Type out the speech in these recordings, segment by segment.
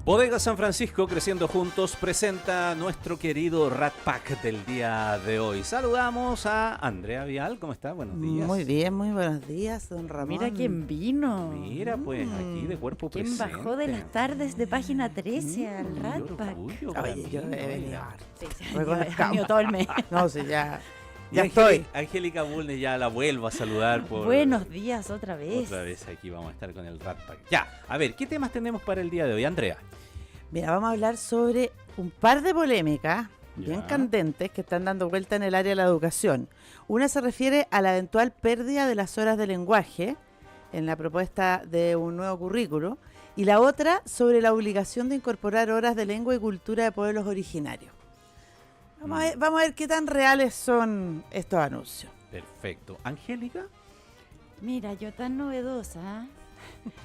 Bodega San Francisco, creciendo juntos, presenta nuestro querido Rat Pack del día de hoy. Saludamos a Andrea Vial, ¿cómo está? Buenos días. Muy bien, muy buenos días, don Ramón. Mira quién vino. Mira, pues, aquí de cuerpo ¿Quién presente. bajó de las tardes de página 13 al Rat Pack? Oye, yo he venido harto. Sí, sí, Luego yo de he cama. venido todo el mes. No, sí, ya Y estoy. Angélica Bulnes ya la vuelvo a saludar por... Buenos días otra vez. Otra vez aquí vamos a estar con el Rat Pack. Ya, a ver, ¿qué temas tenemos para el día de hoy, Andrea? Mira, vamos a hablar sobre un par de polémicas bien Ya. candentes que están dando vuelta en el área de la educación. Una se refiere a la eventual pérdida de las horas de lenguaje en la propuesta de un nuevo currículo, y la otra sobre la obligación de incorporar horas de lengua y cultura de pueblos originarios. Vamos a ver qué tan reales son estos anuncios. Perfecto. ¿Angélica? Mira, yo tan novedosa.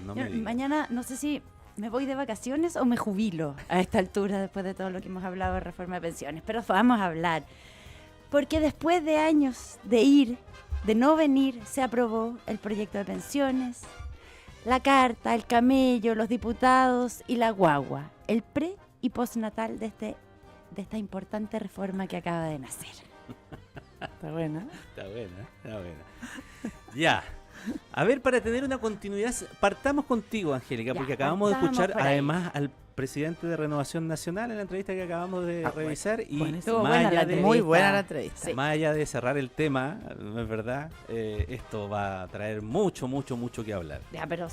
No Yo me digas. mañana no sé si me voy de vacaciones o me jubilo a esta altura después de todo lo que hemos hablado de reforma de pensiones. Pero vamos a hablar. Porque después de años de ir, de no venir, se aprobó el proyecto de pensiones, la carta, el camello, los diputados y la guagua, el pre y postnatal de esta importante reforma que acaba de nacer. Está buena. Está buena, está buena. Ya. A ver, para tener una continuidad, partamos contigo, Angélica, Ya, porque acabamos de partamos escuchar por ahí. además al presidente de Renovación Nacional en la entrevista que acabamos de revisar. Y buenísimo. Estuvo más buena allá la de, entrevista. Muy buena la entrevista. Sí. más allá de cerrar el tema, ¿no es verdad? Esto va a traer mucho que hablar. Ya, pero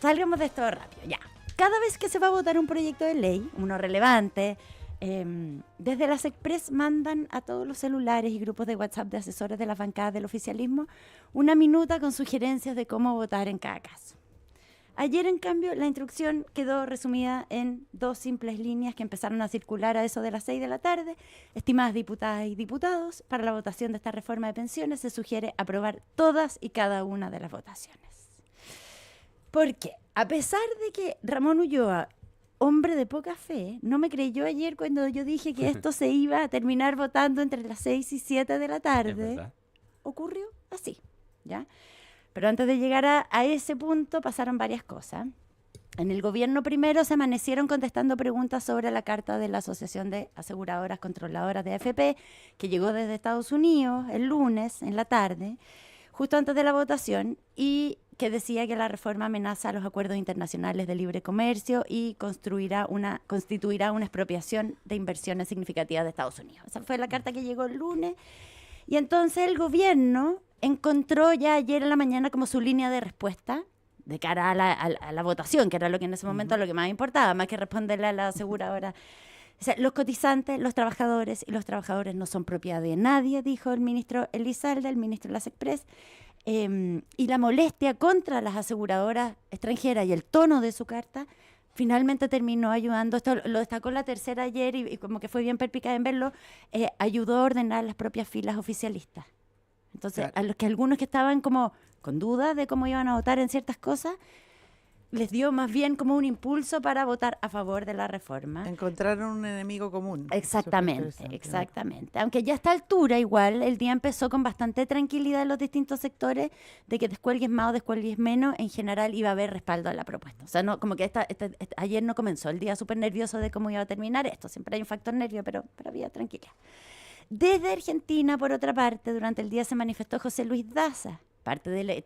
salgamos de esto rápido, ya. Cada vez que se va a votar un proyecto de ley, uno relevante, desde las Express mandan a todos los celulares y grupos de WhatsApp de asesores de las bancadas del oficialismo una minuta con sugerencias de cómo votar en cada caso. Ayer, en cambio, la instrucción quedó resumida en 2 simples líneas que empezaron a circular a eso de las 6 de la tarde. Estimadas diputadas y diputados, para la votación de esta reforma de pensiones se sugiere aprobar todas y cada una de las votaciones. ¿Por qué? A pesar de que Ramón Ulloa, hombre de poca fe, no me creyó ayer cuando yo dije que esto se iba a terminar votando entre las 6 y 7 de la ¿Es tarde, verdad? ocurrió así, ¿ya? Pero antes de llegar a ese punto pasaron varias cosas. En el gobierno primero se amanecieron contestando preguntas sobre la carta de la Asociación de Aseguradoras Controladoras de AFP, que llegó desde Estados Unidos el lunes en la tarde, justo antes de la votación, y que decía que la reforma amenaza los acuerdos internacionales de libre comercio y constituirá una expropiación de inversiones significativas de Estados Unidos. Esa fue la carta que llegó el lunes. Y entonces el gobierno encontró ya ayer en la mañana como su línea de respuesta de cara a la votación, que era lo que en ese momento lo que más importaba, más que responderle a la aseguradora. O sea, los cotizantes, los trabajadores y los trabajadores no son propiedad de nadie, dijo el ministro Elizalde, el ministro de las Express. Y la molestia contra las aseguradoras extranjeras y el tono de su carta finalmente terminó ayudando. Esto lo destacó la tercera ayer y como que fue bien perspicaz en verlo, ayudó a ordenar las propias filas oficialistas. Entonces, Claro. a los que algunos que estaban como con dudas de cómo iban a votar en ciertas cosas, les dio más bien como un impulso para votar a favor de la reforma. Encontraron un enemigo común. Exactamente, Eso fue interesante. exactamente. Aunque ya a esta altura igual el día empezó con bastante tranquilidad en los distintos sectores, de que descuelgues más o descuelgues menos, en general iba a haber respaldo a la propuesta. O sea, no, como que ayer no comenzó el día súper nervioso de cómo iba a terminar esto. Siempre hay un factor nervio, pero había tranquilidad. Desde Argentina, por otra parte, durante el día se manifestó José Luis Daza,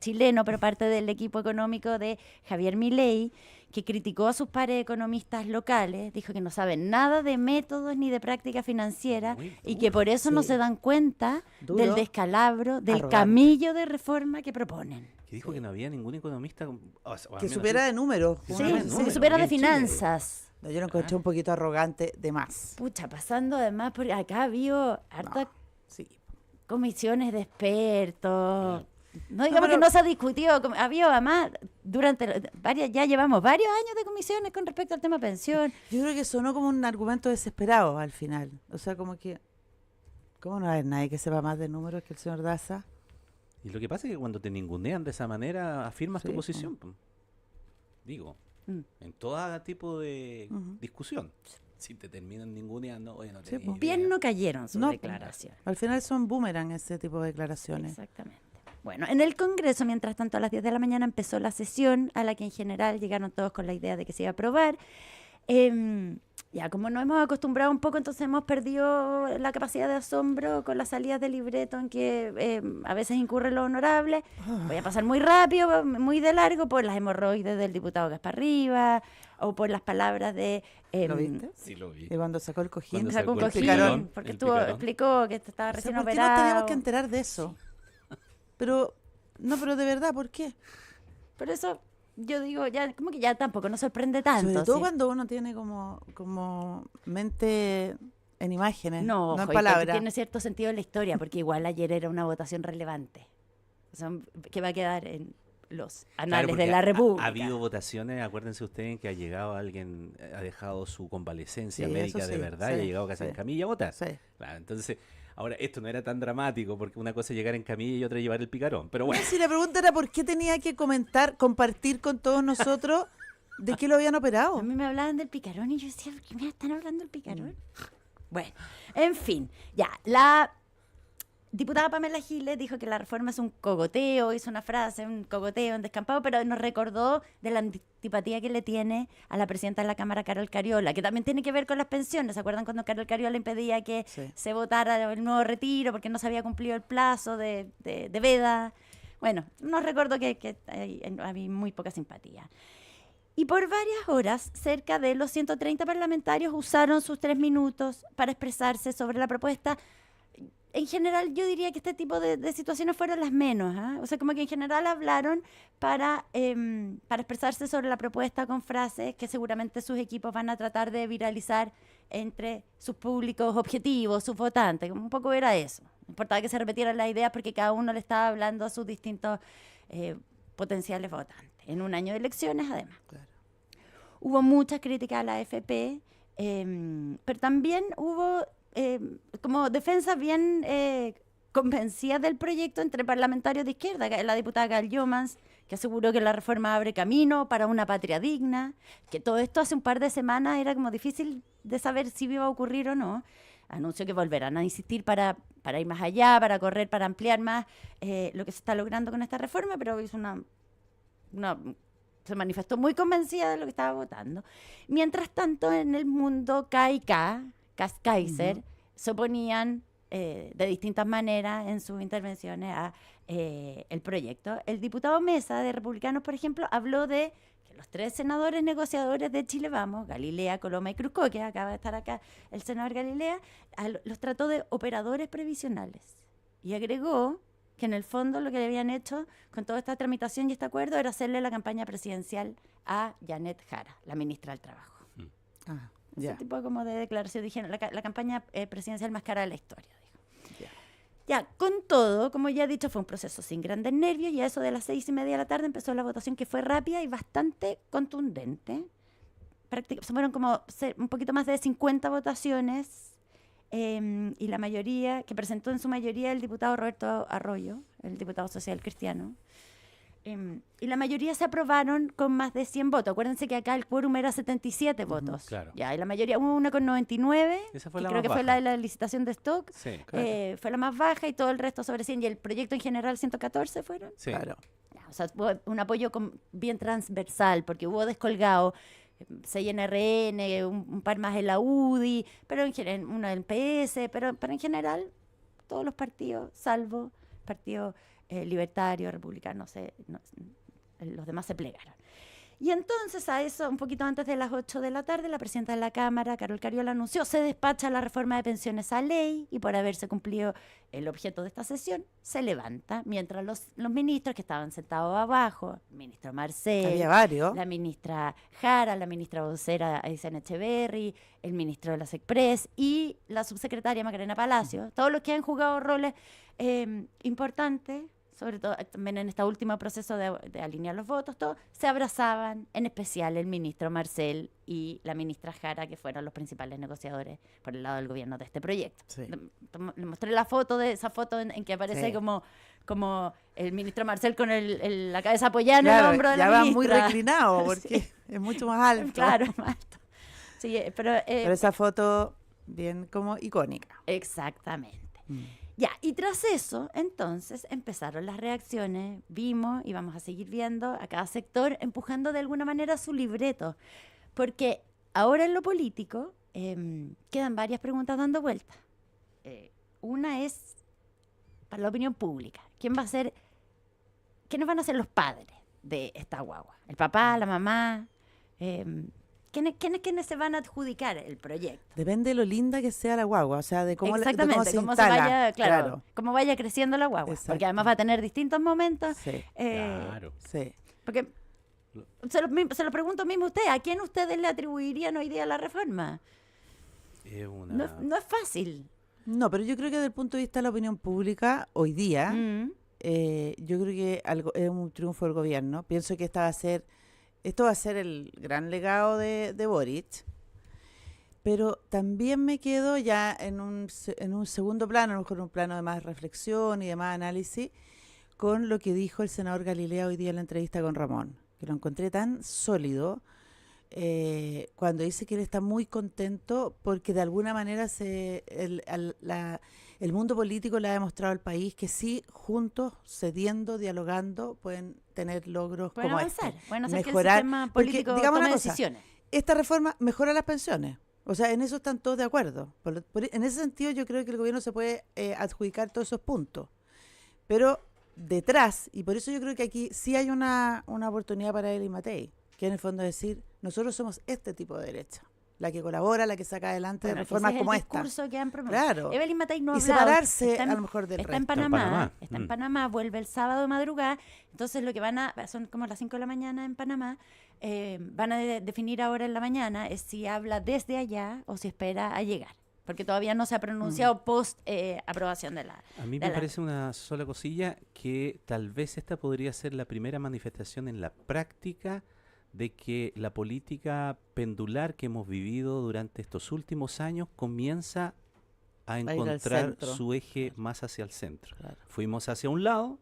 chileno, pero parte del equipo económico de Javier Milei, que criticó a sus pares economistas locales, dijo que no saben nada de métodos ni de práctica financiera Muy y que por eso no sí. se dan cuenta Duro, del descalabro, del arrogante. camillo de reforma que proponen. Que dijo que no había ningún economista o al Que menos supiera de números. Sí, Una vez, sí, número, que supiera de aquí en Chile. finanzas. No, yo lo encontré un poquito arrogante de más. Pucha, pasando además, porque acá había hartas Sí. comisiones de expertos. No digamos pero- que no se ha discutido, había además ya llevamos varios años de comisiones con respecto al tema pensión. Yo creo que sonó como un argumento desesperado al final. O sea, como que... ¿Cómo no hay nadie que sepa más de números que el señor Daza? Y lo que pasa es que cuando te ningunean de esa manera, afirmas tu Sí, posición. Po. Digo, Mm. en todo tipo de Ujú. discusión. Si te terminan ninguneando, oye, no Sí, tenía po. idea. Bien no cayeron sus No, declaraciones. Al final son boomerang ese tipo de declaraciones. Exactamente. Bueno, en el Congreso, mientras tanto, a las 10 de la mañana empezó la sesión a la que en general llegaron todos con la idea de que se iba a aprobar. Ya, como nos hemos acostumbrado un poco, entonces hemos perdido la capacidad de asombro con las salidas del libreto en que a veces incurre lo honorable. Voy a pasar muy rápido, muy de largo, por las hemorroides del diputado Gasparriba o por las palabras de... ¿Lo viste? Sí, lo vi. Y cuando sacó el cojín. Cuando Sacó un sacó el cojín, picarón, porque el picarón. explicó que estaba O sea, recién ¿por qué operado. nos teníamos que enterar de eso? Pero de verdad, ¿por qué? Pero eso, yo digo, ya como que ya tampoco nos sorprende tanto. Sobre todo ¿sí? cuando uno tiene como mente en imágenes, No, no en ojo, y palabras. tiene cierto sentido en la historia, porque igual ayer era una votación relevante. O sea, que va a quedar en los Claro, anales porque de la República. Ha habido votaciones, acuérdense ustedes que ha llegado alguien, ha dejado su convalecencia Sí, médica eso de sí, verdad sí, y ha llegado casi sí. en camilla a votar. Sí. Claro, entonces, ahora esto no era tan dramático porque una cosa es llegar en camilla y otra es llevar el picarón. Pero bueno, Si la pregunta era por qué tenía que compartir con todos nosotros de qué lo habían operado. A mí me hablaban del picarón y yo decía, ¿por qué me están hablando del picarón? Bueno, en fin, ya, la diputada Pamela Giles dijo que la reforma es un cogoteo, hizo una frase, un cogoteo, un descampado, pero nos recordó de la antipatía que le tiene a la presidenta de la Cámara, Carol Cariola, que también tiene que ver con las pensiones. ¿Se acuerdan cuando Carol Cariola impedía que Sí. se votara el nuevo retiro porque no se había cumplido el plazo de veda? Bueno, nos recordó que había muy poca simpatía. Y por varias horas, cerca de los 130 parlamentarios usaron sus 3 minutos para expresarse sobre la propuesta. En general, yo diría que este tipo de situaciones fueron las menos. ¿Ah? O sea, como que en general hablaron para expresarse sobre la propuesta con frases que seguramente sus equipos van a tratar de viralizar entre sus públicos objetivos, sus votantes. Un poco era eso. No importaba que se repitieran las ideas porque cada uno le estaba hablando a sus distintos potenciales votantes. En un año de elecciones, además. Claro. Hubo muchas críticas a la AFP, pero también hubo como defensas bien convencidas del proyecto entre parlamentarios de izquierda. La diputada Gal Jomans, que aseguró que la reforma abre camino para una patria digna, que todo esto hace un par de semanas era como difícil de saber si iba a ocurrir o no. Anunció que volverán a insistir para ir más allá, para correr, para ampliar más lo que se está logrando con esta reforma, pero hizo se manifestó muy convencida de lo que estaba votando. Mientras tanto, en el mundo Kaiser, se oponían de distintas maneras en sus intervenciones a el proyecto. El diputado Mesa, de Republicanos, por ejemplo, habló de que los 3 senadores negociadores de Chile Vamos, Galilea, Coloma y Cruzco, que acaba de estar acá el senador Galilea, los trató de operadores previsionales. Y agregó que en el fondo lo que le habían hecho con toda esta tramitación y este acuerdo era hacerle la campaña presidencial a Janet Jara, la ministra del Trabajo. Ah, Ese ya. tipo como de declaración, dijeron, la campaña presidencial más cara de la historia. Dijo. Ya. Ya, con todo, como ya he dicho, fue un proceso sin grandes nervios y a eso de las 6:30 de la tarde empezó la votación, que fue rápida y bastante contundente. Fueron como un poquito más de 50 votaciones. Y la mayoría, que presentó en su mayoría el diputado Roberto Arroyo, el diputado social cristiano, y la mayoría se aprobaron con más de 100 votos. Acuérdense que acá el quórum era 77 votos. claro. Ya, y la mayoría, hubo una con 99, Esa fue que la creo más que fue baja. la de la licitación de stock, sí, claro. fue la más baja y todo el resto sobre 100, y el proyecto en general 114 fueron. Sí. Claro. Ya, o sea, hubo un apoyo bien transversal, porque hubo descolgado 6 en RN, un par más en la UDI, pero uno en PS, pero en general todos los partidos, salvo el Partido Libertario, Republicano, los demás se plegaron. Y entonces a eso, un poquito antes de las 8 de la tarde, la presidenta de la Cámara, Carol Cariola, anunció: se despacha la reforma de pensiones a ley, y por haberse cumplido el objeto de esta sesión, se levanta, mientras los ministros que estaban sentados abajo, el ministro Marcel, Había varios. la ministra Jara, la ministra vocera Aysén Echeverry, el ministro de las Express y la subsecretaria Macarena Palacio, todos los que han jugado roles importantes, sobre todo también en este último proceso de alinear los votos, todos se abrazaban, en especial el ministro Marcel y la ministra Jara, que fueron los principales negociadores por el lado del gobierno de este proyecto. Sí. Le mostré esa foto en que aparece Sí. como el ministro Marcel con la cabeza apoyada en el Claro, hombro de ya la va ministra. muy reclinado porque Sí. es mucho más alto. Claro, más alto. Sí, Pero esa foto bien como icónica. exactamente. Mm. Ya, y tras eso, entonces, empezaron las reacciones. Vimos, y vamos a seguir viendo, a cada sector empujando de alguna manera su libreto. Porque Ahora en lo político quedan varias preguntas dando vueltas. Una es para la opinión pública. ¿Quiénes van a ser los padres de esta guagua? ¿El papá, la mamá? ¿Quiénes se van a adjudicar el proyecto? Depende de lo linda que sea la guagua, o sea, de cómo, Exactamente, cómo se cómo instala. vaya, claro, cómo vaya creciendo la guagua. Exacto. Porque además va a tener distintos momentos. Sí, Claro. sí. Porque se lo pregunto mismo a usted, ¿a quién ustedes le atribuirían hoy día la reforma? Es una... No es fácil. No, pero yo creo que desde el punto de vista de la opinión pública, hoy día, Mm. yo creo que es un triunfo del gobierno. Pienso que esto va a ser el gran legado de Boric. Pero también me quedo ya en un segundo plano, a lo mejor en un plano de más reflexión y de más análisis, con lo que dijo el senador Galilea hoy día en la entrevista con Ramón, que lo encontré tan sólido, cuando dice que él está muy contento porque de alguna manera el mundo político le ha demostrado al país que sí, juntos, cediendo, dialogando, pueden tener logros Pueden como avanzar, este. pueden hacer Mejorar, que el sistema porque, político digamos tome una cosa, decisiones. esta reforma mejora las pensiones. O sea, en eso están todos de acuerdo. En ese sentido yo creo que el gobierno se puede adjudicar todos esos puntos. Pero detrás, y por eso yo creo que aquí sí hay una oportunidad para él y Matei, que en el fondo es decir, nosotros somos este tipo de derecha, la que colabora, la que saca adelante Bueno, reformas como ese es el esta. discurso que han promovido. Claro. Evelyn Matei no ha Y hablado. separarse Está en- a lo mejor del Está en resto. Panamá, Panamá. vuelve el sábado de madrugada, entonces lo que son como las 5 de la mañana en Panamá, van a definir ahora en la mañana es si habla desde allá o si espera a llegar, porque todavía no se ha pronunciado post aprobación de la... A mí de me la- parece una sola cosilla que tal vez esta podría ser la primera manifestación en la práctica de que la política pendular que hemos vivido durante estos últimos años comienza a ir al encontrar centro. su eje más hacia el centro. Claro. Fuimos hacia un lado,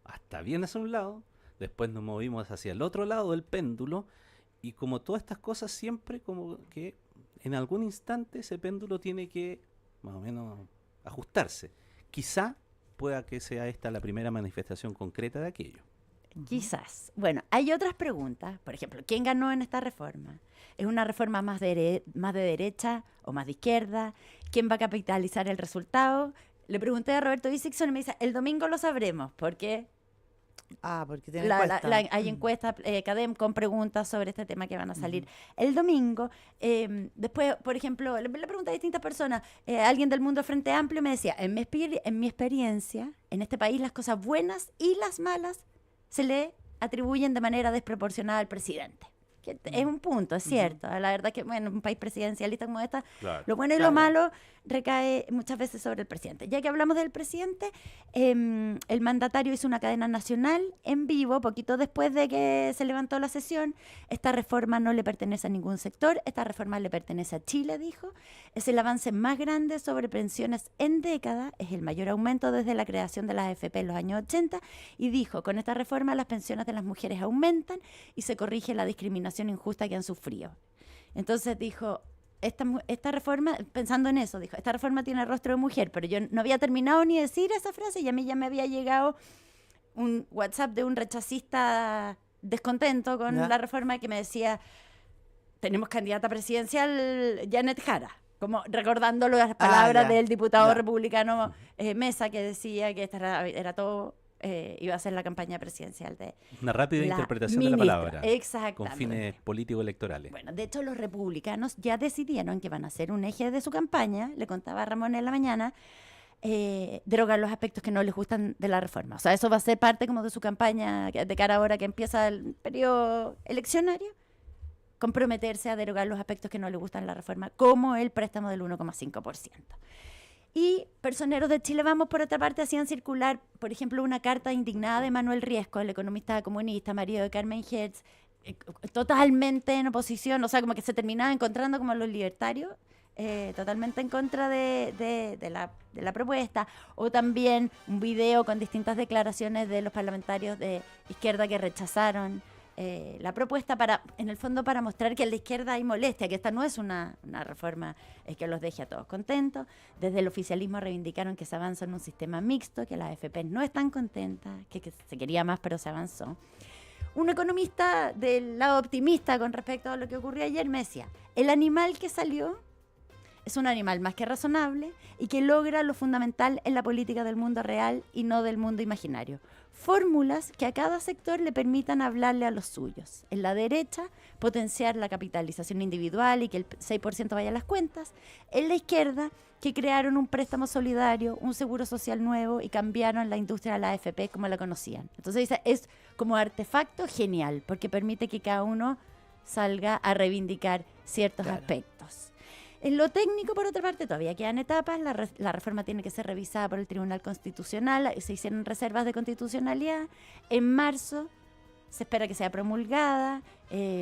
hasta bien hacia un lado, después nos movimos hacia el otro lado del péndulo, y como todas estas cosas siempre como que en algún instante ese péndulo tiene que más o menos ajustarse. Quizá pueda que sea esta la primera manifestación concreta de aquello. Quizás. Bueno, hay otras preguntas. Por ejemplo, ¿quién ganó en esta reforma? ¿Es una reforma más de derecha o más de izquierda? ¿Quién va a capitalizar el resultado? Le pregunté a Roberto Isixson y me dice, el domingo lo sabremos, porque Porque tiene hay encuestas CADEM con preguntas sobre este tema que van a salir el domingo. Después, por ejemplo, le pregunté a distintas personas. Alguien del mundo Frente Amplio me decía, en mi experiencia, en este país las cosas buenas y las malas se le atribuyen de manera desproporcionada al presidente. Que es un punto, es cierto. La verdad que, bueno, un país presidencialista como esta, lo bueno y lo malo recae muchas veces sobre el presidente. Ya que hablamos del presidente, el mandatario hizo una cadena nacional en vivo, poquito después de que se levantó la sesión. Esta reforma no le pertenece a ningún sector, esta reforma le pertenece a Chile, dijo. Es el avance más grande sobre pensiones en décadas, es el mayor aumento desde la creación de las AFP en los años 80, y dijo, con esta reforma las pensiones de las mujeres aumentan y se corrige la discriminación injusta que han sufrido. Entonces dijo, esta reforma, pensando en eso, dijo, esta reforma tiene rostro de mujer, pero yo no había terminado ni de decir esa frase y a mí ya me había llegado un WhatsApp de un rechazista descontento con la reforma que me decía, tenemos candidata presidencial Janet Jara, como recordando las palabras del diputado republicano Mesa, que decía que esta era todo... iba a ser la campaña presidencial de una rápida la interpretación ministra. de la palabra Exactamente. con fines político-electorales. Bueno, de hecho los republicanos ya decidieron que van a hacer un eje de su campaña, le contaba a Ramón en la mañana, derogar los aspectos que no les gustan de la reforma. O sea, eso va a ser parte como de su campaña de cara ahora que empieza el periodo eleccionario, comprometerse a derogar los aspectos que no les gustan de la reforma, como el préstamo del 1,5%. Y personeros de Chile Vamos, por otra parte, hacían circular, por ejemplo, una carta indignada de Manuel Riesco, el economista comunista, marido de Carmen Hertz, totalmente en oposición, o sea, como que se terminaba encontrando como los libertarios, totalmente en contra de la propuesta, o también un video con distintas declaraciones de los parlamentarios de izquierda que rechazaron la propuesta en el fondo para mostrar que en la izquierda hay molestia, que esta no es una reforma que los deje a todos contentos. Desde el oficialismo reivindicaron que se avanza en un sistema mixto, que las AFP no están contentas, que se quería más pero se avanzó. un economista del lado optimista con respecto a lo que ocurrió ayer me decía, el animal que salió es un animal más que razonable y que logra lo fundamental en la política del mundo real y no del mundo imaginario. Fórmulas que a cada sector le permitan hablarle a los suyos. En la derecha, potenciar la capitalización individual y que el 6% vaya a las cuentas. En la izquierda, que crearon un préstamo solidario, un seguro social nuevo y cambiaron la industria de la AFP como la conocían. Entonces dice, es como artefacto genial, porque permite que cada uno salga a reivindicar ciertos aspectos. En lo técnico, por otra parte, todavía quedan etapas. La reforma tiene que ser revisada por el Tribunal Constitucional. Se hicieron reservas de constitucionalidad. En marzo se espera que sea promulgada,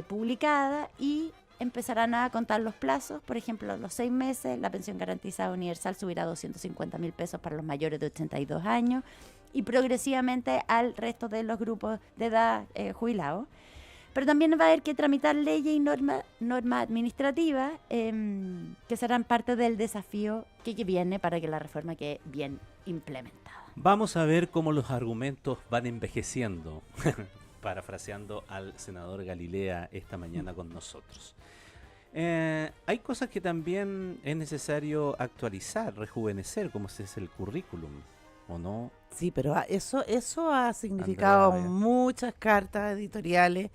publicada y empezarán a contar los plazos. Por ejemplo, a los 6 meses la pensión garantizada universal subirá a 250.000 pesos para los mayores de 82 años y progresivamente al resto de los grupos de edad jubilados. Pero también va a haber que tramitar leyes y norma administrativa que serán parte del desafío que viene para que la reforma quede bien implementada. Vamos a ver cómo los argumentos van envejeciendo, parafraseando al senador Galilea esta mañana con nosotros. Hay cosas que también es necesario actualizar, rejuvenecer, como es el currículum, ¿o no? Sí, pero eso ha significado Andrea, muchas cartas editoriales.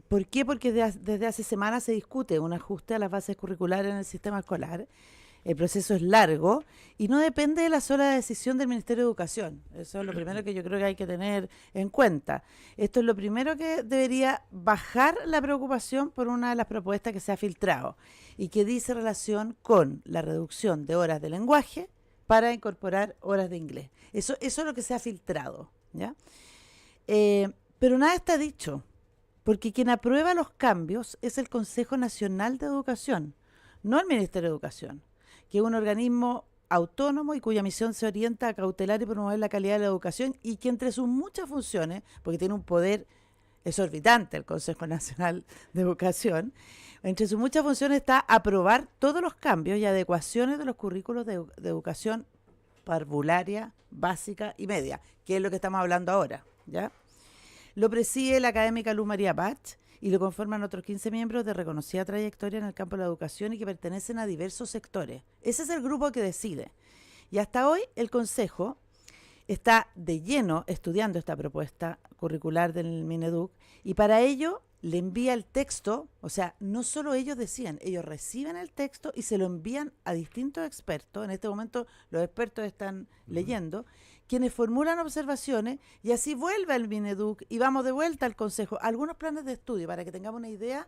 ¿Por qué? Porque desde hace semanas se discute un ajuste a las bases curriculares en el sistema escolar. El proceso es largo y no depende de la sola decisión del Ministerio de Educación. Eso es lo primero que yo creo que hay que tener en cuenta. Esto es lo primero que debería bajar la preocupación por una de las propuestas que se ha filtrado y que dice relación con la reducción de horas de lenguaje para incorporar horas de inglés. Eso es lo que se ha filtrado, ¿ya? Pero nada está dicho, porque quien aprueba los cambios es el Consejo Nacional de Educación, no el Ministerio de Educación, que es un organismo autónomo y cuya misión se orienta a cautelar y promover la calidad de la educación y que entre sus muchas funciones, porque tiene un poder exorbitante el Consejo Nacional de Educación, entre sus muchas funciones está aprobar todos los cambios y adecuaciones de los currículos de educación parvularia, básica y media, que es lo que estamos hablando ahora, ¿ya? Lo preside la académica Luz María Bach y lo conforman otros 15 miembros de reconocida trayectoria en el campo de la educación y que pertenecen a diversos sectores. Ese es el grupo que decide. Y hasta hoy el Consejo está de lleno estudiando esta propuesta curricular del Mineduc y para ello le envía el texto, o sea, no solo ellos decían, ellos reciben el texto y se lo envían a distintos expertos. En este momento los expertos están leyendo, quienes formulan observaciones y así vuelve al Mineduc y vamos de vuelta al Consejo. Algunos planes de estudio, para que tengamos una idea,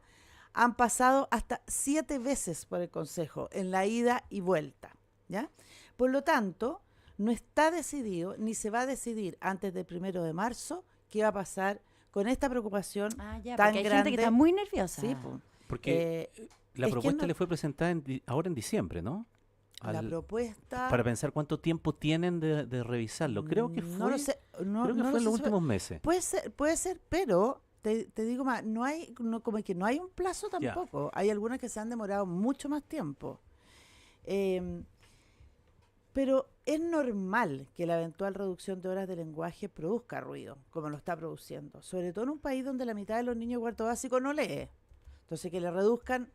han pasado hasta 7 veces por el Consejo en la ida y vuelta, ¿ya? Por lo tanto, no está decidido ni se va a decidir antes del 1 de marzo qué va a pasar con esta preocupación tan porque hay grande. gente que está muy nerviosa. Sí, Porque la es que propuesta no- le fue presentada ahora en diciembre, ¿no? la propuesta... Para pensar cuánto tiempo tienen de revisarlo. Creo que fue, No lo sé, no creo que lo fue en sé los si últimos meses. puede ser, pero te digo más, como que no hay un plazo Ya. tampoco. Hay algunas que se han demorado mucho más tiempo. Pero es normal que la eventual reducción de horas de lenguaje produzca ruido, como lo está produciendo. Sobre todo en un país donde la mitad de los niños de cuarto básico no lee. Entonces que le reduzcan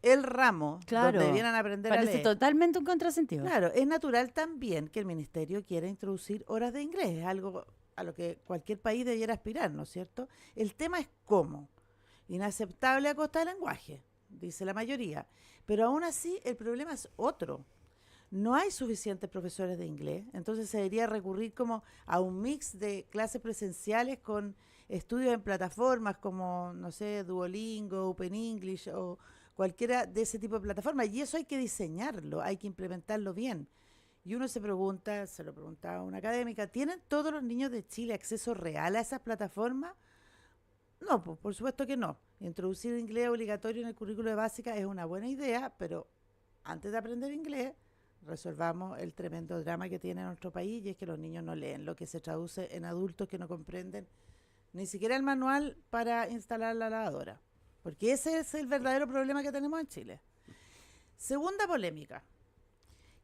el ramo donde vienen a aprender a Parece leer. totalmente un contrasentido. Claro, es natural también que el ministerio quiera introducir horas de inglés, es algo a lo que cualquier país debiera aspirar, ¿no es cierto? El tema es cómo. Inaceptable a costa del lenguaje, dice la mayoría. Pero aún así el problema es otro. No hay suficientes profesores de inglés, entonces se debería recurrir como a un mix de clases presenciales con estudios en plataformas como, no sé, Duolingo, Open English o cualquiera de ese tipo de plataformas. Y eso hay que diseñarlo, hay que implementarlo bien. Y uno se pregunta, se lo preguntaba a una académica, ¿tienen todos los niños de Chile acceso real a esas plataformas? No, pues, por supuesto que no. Introducir inglés obligatorio en el currículo de básica es una buena idea, pero antes de aprender inglés, resolvamos el tremendo drama que tiene nuestro país y es que los niños no leen, lo que se traduce en adultos que no comprenden ni siquiera el manual para instalar la lavadora. Porque ese es el verdadero problema que tenemos en Chile. Segunda polémica,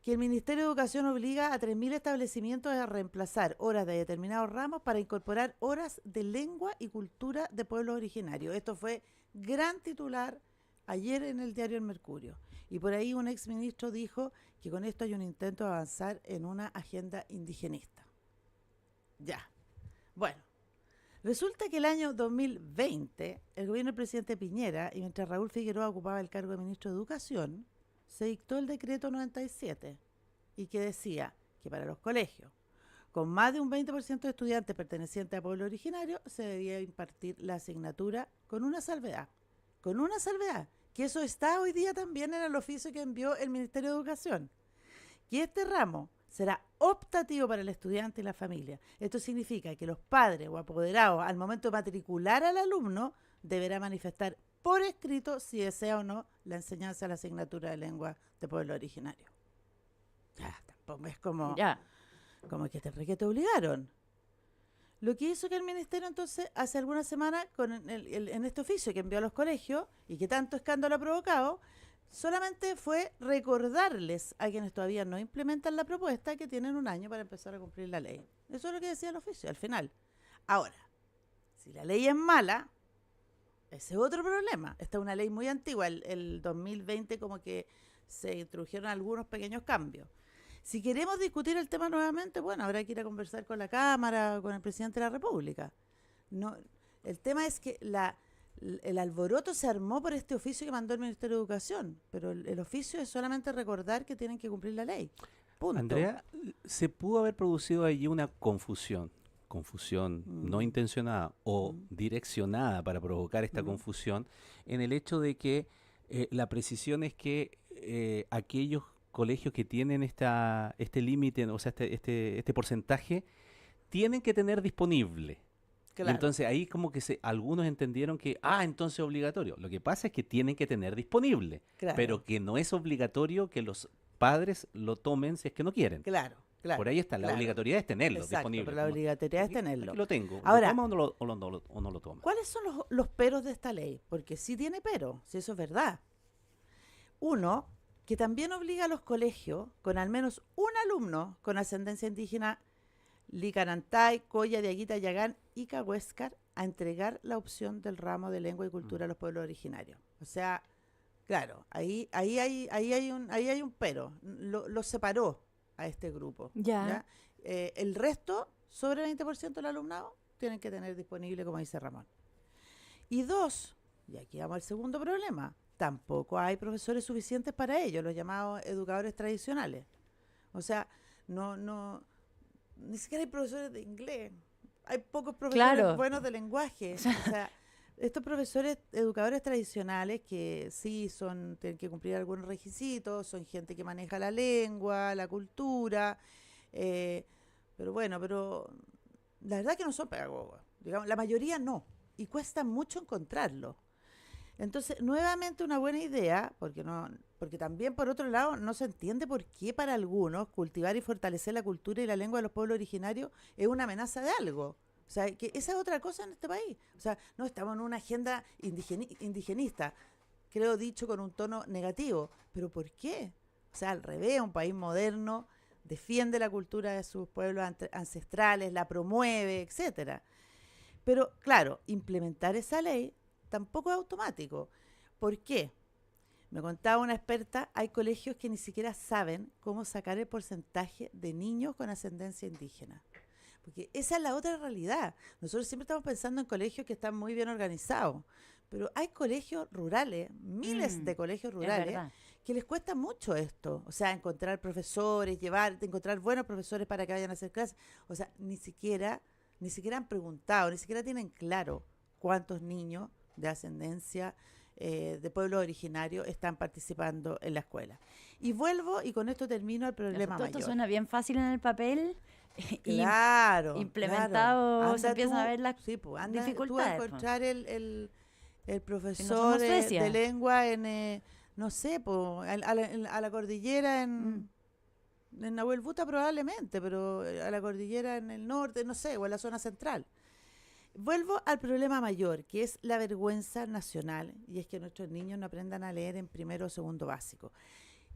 que el Ministerio de Educación obliga a 3.000 establecimientos a reemplazar horas de determinados ramos para incorporar horas de lengua y cultura de pueblos originarios. Esto fue gran titular ayer en el diario El Mercurio. Y por ahí un exministro dijo que con esto hay un intento de avanzar en una agenda indigenista. Ya. Bueno, resulta que el año 2020, el gobierno del presidente Piñera, y mientras Raúl Figueroa ocupaba el cargo de ministro de Educación, se dictó el decreto 97 y que decía que para los colegios con más de un 20% de estudiantes pertenecientes a pueblo originario se debía impartir la asignatura con una salvedad, que eso está hoy día también en el oficio que envió el Ministerio de Educación, que este ramo será optativo para el estudiante y la familia. Esto significa que los padres o apoderados al momento de matricular al alumno deberá manifestar por escrito si desea o no la enseñanza de la asignatura de lengua de pueblo originario. Ya, tampoco es como que te obligaron. Lo que hizo que el ministerio entonces hace algunas semanas en este oficio que envió a los colegios y que tanto escándalo ha provocado, solamente fue recordarles a quienes todavía no implementan la propuesta que tienen un año para empezar a cumplir la ley. Eso es lo que decía el oficio al final. Ahora, si la ley es mala, ese es otro problema. Esta es una ley muy antigua. El 2020 como que se introdujeron algunos pequeños cambios. Si queremos discutir el tema nuevamente, bueno, habrá que ir a conversar con la Cámara, con el presidente de la República. No, el tema es que el alboroto se armó por este oficio que mandó el Ministerio de Educación, pero el oficio es solamente recordar que tienen que cumplir la ley. Punto. Andrea, se pudo haber producido allí una confusión no intencionada o direccionada para provocar esta confusión, en el hecho de que la precisión es que aquellos colegios que tienen este límite, o sea, este porcentaje, tienen que tener disponible. Claro. Y entonces ahí como que algunos entendieron que, entonces es obligatorio. Lo que pasa es que tienen que tener disponible, Claro. pero que no es obligatorio que los padres lo tomen si es que no quieren. Claro. Por ahí está, la obligatoriedad es tenerlo. Exacto, Disponible. pero la obligatoriedad es tenerlo. Aquí lo tengo. Ahora, ¿lo toma o no lo toma? ¿cuáles son los peros de esta ley? Porque sí tiene pero, si eso es verdad. Uno, que también obliga a los colegios con al menos un alumno con ascendencia indígena Licanantay, Coya, Diaguita, Yagán y Cahuéscar a entregar la opción del ramo de lengua y cultura a los pueblos originarios. O sea, claro, ahí hay un pero. Lo separó a este grupo. Ya. El resto, sobre el 20% del alumnado, tienen que tener disponible, como dice Ramón. Y dos, y aquí vamos al segundo problema, tampoco hay profesores suficientes para ello, los llamados educadores tradicionales. O sea, ni siquiera hay profesores de inglés. Hay pocos profesores buenos de lenguaje. O sea, estos profesores educadores tradicionales que sí tienen que cumplir algunos requisitos, son gente que maneja la lengua, la cultura, pero la verdad que no son pedagogos, digamos, la mayoría no, y cuesta mucho encontrarlo. Entonces, nuevamente una buena idea, porque también por otro lado no se entiende por qué para algunos cultivar y fortalecer la cultura y la lengua de los pueblos originarios es una amenaza de algo. O sea, que esa es otra cosa en este país. O sea, no estamos en una agenda indigenista, creo dicho con un tono negativo. ¿Pero por qué? O sea, al revés, un país moderno defiende la cultura de sus pueblos ancestrales, la promueve, etcétera. Pero, claro, implementar esa ley tampoco es automático. ¿Por qué? Me contaba una experta, hay colegios que ni siquiera saben cómo sacar el porcentaje de niños con ascendencia indígena. Porque esa es la otra realidad. Nosotros siempre estamos pensando en colegios que están muy bien organizados, pero hay colegios rurales, miles de colegios rurales, que les cuesta mucho esto. O sea, encontrar profesores, encontrar buenos profesores para que vayan a hacer clases. O sea, ni siquiera han preguntado, ni siquiera tienen claro cuántos niños de ascendencia de pueblos originarios están participando en la escuela. Y vuelvo, y con esto termino el problema mayor. Esto suena bien fácil en el papel. Claro. Implementado, claro. se empiezan a ver las dificultades. Tú dificultades. encontrar el Si no profesor somos Suecia. de lengua en, no sé, a la cordillera en Nahuel Buta probablemente, pero a la cordillera en el norte, no sé, o en la zona central. Vuelvo al problema mayor, que es la vergüenza nacional, y es que nuestros niños no aprendan a leer en primero o segundo básico.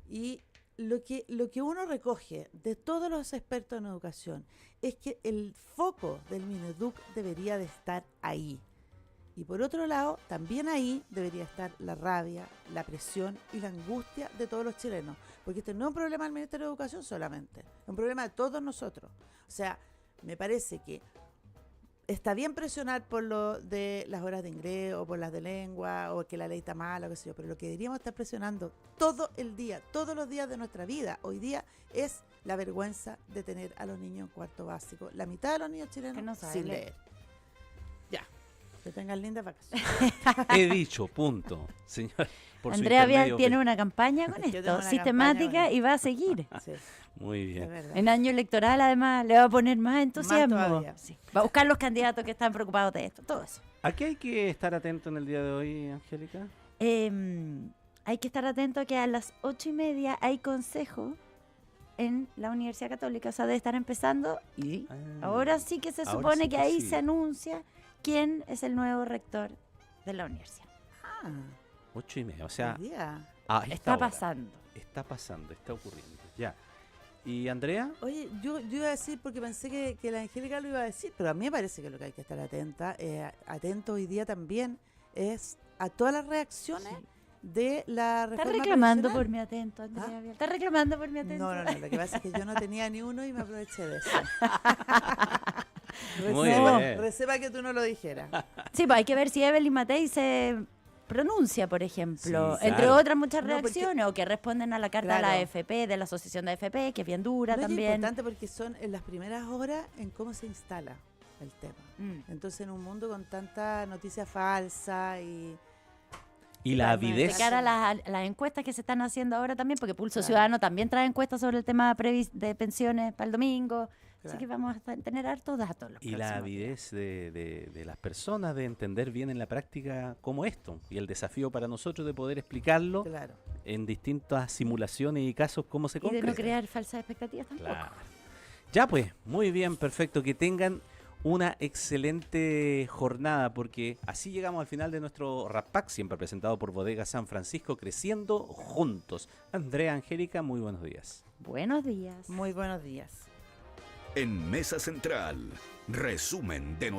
Y lo que uno recoge de todos los expertos en educación es que el foco del Mineduc debería de estar ahí. Y por otro lado, también ahí debería estar la rabia, la presión y la angustia de todos los chilenos. Porque este no es un problema del Ministerio de Educación solamente, es un problema de todos nosotros. O sea, me parece que está bien presionar por lo de las horas de inglés o por las de lengua o que la ley está mala o qué sé yo, pero lo que deberíamos estar presionando todo el día, todos los días de nuestra vida, hoy día, es la vergüenza de tener a los niños en cuarto básico. La mitad de los niños chilenos Que no saben sin leer. leer. Ya, que tengan lindas vacaciones. He dicho, punto. Señor, por su Andrea Vial intermedio, tiene una campaña con Yo tengo esto, una sistemática, campaña con y va a seguir. Sí, Muy es bien. verdad. En año electoral, además, le va a poner más entusiasmo. todavía. Sí. Va a buscar los candidatos que están preocupados de esto, todo eso. ¿A qué hay que estar atento en el día de hoy, Angélica? Hay que estar atento a que a las 8:30 hay consejo en la Universidad Católica, o sea, debe estar empezando y ahora sí que se ahora supone sí que que ahí sí. se anuncia quién es el nuevo rector de la universidad. Ah, 8:30, o sea, hoy día. a esta Está hora. pasando. Está pasando, está ocurriendo. Ya. ¿Y Andrea? Oye, yo iba a decir, porque pensé que la Angélica lo iba a decir, pero a mí me parece que lo que hay que estar atento hoy día también es a todas las reacciones de la Está reforma reclamando previsional. por mi atento, Andrea. ¿Ah? Vial. Está reclamando por mi atento. No, lo que pasa es que yo no tenía ni uno y me aproveché de eso. Muy bien. Receba que tú no lo dijeras. Sí, pues hay que ver si Evelyn Matei se pronuncia, por ejemplo, Sí, entre claro. otras muchas No, porque- reacciones, o que responden a la carta de la Claro. AFP, de la Asociación de AFP, que es bien dura No, es también. importante porque son en las primeras horas en cómo se instala el tema. Mm. Entonces, en un mundo con tanta noticia falsa y... Y la Totalmente. avidez. De cara a las encuestas que se están haciendo ahora también, porque Pulso Claro. Ciudadano también trae encuestas sobre el tema de pensiones para el domingo. Claro. Así que vamos a tener hartos datos. Los Y la próximos días. avidez de las personas de entender bien en la práctica como esto. Y el desafío para nosotros de poder explicarlo Claro. en distintas simulaciones y casos cómo se Y de concreta. no crear falsas expectativas tampoco. Claro. Ya pues, muy bien, perfecto. Que tengan una excelente jornada, porque así llegamos al final de nuestro Rap Pack, siempre presentado por Bodega San Francisco, creciendo juntos. Andrea, Angélica, muy buenos días. Buenos días. Muy buenos días. En Mesa Central, resumen de noticias.